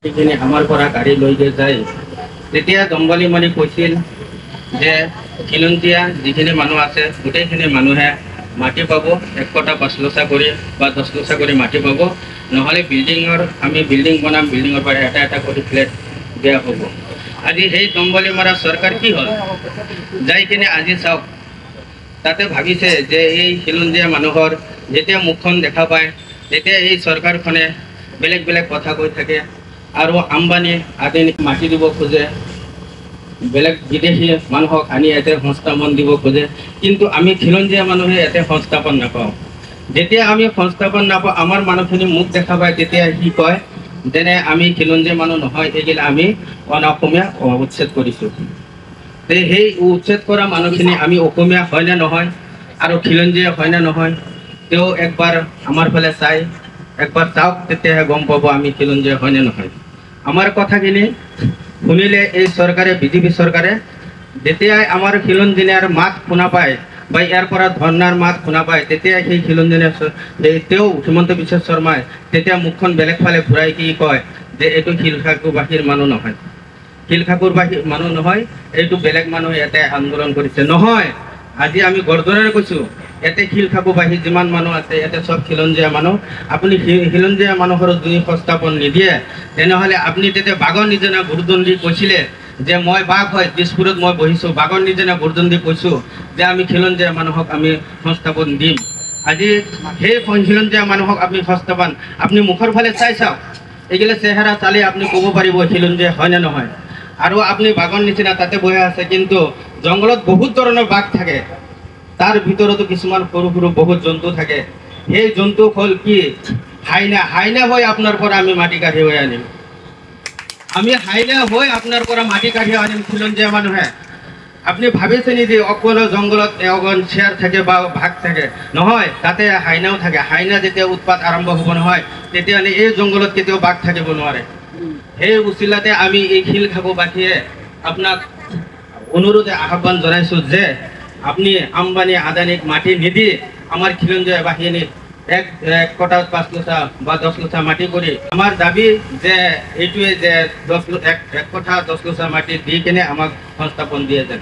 সেইখিনি আমাৰ পৰা গাড়ী লৈ যায়। তেতিয়া দম্বলী মানি কৈছিল যে খিলঞ্জীয়া যিখিনি মানুহ আছে গোটেইখিনি মানুহে মাটি পাব, 1 কটা 5 লোচা কৰি বা 10 লোচা কৰি মাটি পাব, নহ'লে আমি বিল্ডিং বনাম, বিল্ডিঙৰ পৰা এটা এটা কৰি ফ্লেট দিয়া হ'ব। আজি সেই দম্বলী মাৰা চৰকাৰ কি হ'ল, যাই কিনে আজি চাওক তাতে ভাবিছে যে এই খিলঞ্জীয়া মানুহৰ যেতিয়া মুখখন দেখা পায় তেতিয়া এই চৰকাৰখনে বেলেগ বেলেগ কথা কৈ থাকে আৰু আম্বানী আদি মাটি দিব খোজে, বেলেগ বিদেশী মানুহক আনি ইয়াতে সংস্থাপন দিব খোজে, কিন্তু আমি খিলঞ্জীয়া মানুহে ইয়াতে সংস্থাপন নাপাওঁ। যেতিয়া আমি সংস্থাপন নাপাওঁ, আমাৰ মানুহখিনি মুখ দেখা পায়, তেতিয়া কি কয় যেনে আমি খিলঞ্জীয়া মানুহ নহয়, এইগিলা আমি অসমীয়া উচ্ছেদ কৰিছোঁ। সেই উচ্ছেদ কৰা মানুহখিনি আমি অসমীয়া হয় নে নহয় আৰু খিলঞ্জীয়া হয় নে নহয়, তেওঁ একবাৰ আমাৰ ফালে চাই একবাৰ চাওক, তেতিয়াহে গম পাব আমি খিলঞ্জীয়া হয় নে নহয়। আমাৰ কথাখিনি শুনিলে এই চৰকাৰে, বিজেপি চৰকাৰে যেতিয়াই আমাৰ খিলঞ্জীয়াৰ মাত শুনা পায় বা ইয়াৰ পৰা ধৰ্ণাৰ মাত শুনা পায়, তেতিয়া সেই তেওঁ হিমন্ত বিশ্ব শৰ্মাই তেতিয়া মুখখন বেলেগ ফালে ঘূৰাই কি কয় যে এইটো শিলখাকুবাসীৰ মানুহ নহয়, শিলখাকুৰবাসীৰ মানুহ নহয়, এইটো বেলেগ মানুহ ইয়াতে আন্দোলন কৰিছে। নহয়, আজি আমি গৰ্জনেৰে কৈছোঁ, ইয়াতে শিলখাকুবাসী যিমান মানুহ আছে ইয়াতে চব খিলঞ্জীয়া মানুহ। আপুনি খিলঞ্জীয়া মানুহৰ যদি সংস্থাপন নিদিয়ে তেনেহ'লে আপুনি তেতিয়া বাঘৰ নিচিনা গৰ্জন দি কৈছিলে যে মই বাঘ হয়, দিছপুৰত মই বহিছোঁ, বাঘৰ নিচিনা গৰ্জন দি কৈছোঁ যে আমি খিলঞ্জীয়া মানুহক আমি সংস্থাপন দিম। আজি সেই খিলঞ্জীয়া মানুহক আপুনি সংস্থাপন, আপুনি মুখৰ ফালে চাই চাওক, এইগিলা চেহেৰা চালে আপুনি ক'ব পাৰিব খিলঞ্জীয়া হয় নে নহয়। আৰু আপুনি বাঘৰ নিচিনা তাতে বহি আছে, কিন্তু জংঘলত বহুত ধৰণৰ বাঘ থাকে, তাৰ ভিতৰতো কিছুমান সৰু সৰু বহুত জন্তু থাকে। সেই জন্তু হ'ল কি হাইনা হৈ আপোনাৰ পৰা আমি মাটি কাঢ়ি হৈ আনিম, আমি হাইনা হৈ আপোনাৰ পৰা মাটি কাঢ়ি আনিম খিলঞ্জীয়া মানুহে। আপুনি ভাবিছে নেকি অকল জংঘলত এগন শ্বেয়াৰ থাকে বা ভাগ থাকে? নহয়, তাতে হাইনাও থাকে। হাইনা যেতিয়া উৎপাত আৰম্ভ হ'ব নহয়, তেতিয়াহ'লে এই জংঘলত কেতিয়াও বাঘ থাকিব নোৱাৰে। সেই উচিলাতে আমি এই শিলখাকুবাসীয়ে আপোনাক অনুৰোধে আহ্বান জনাইছোঁ যে আপুনি আম্বানী আদানীক মাটি নিদি আমাৰ খিলঞ্জীয়া বাহিনীক 1 কটা 5 লোচা বা 10 লোচা মাটি কৰি, আমাৰ দাবী যে এইটোৱে যে 1 কঠা 10 লোচা মাটি দি কিনে আমাক সংস্থাপন দিয়ে যেন।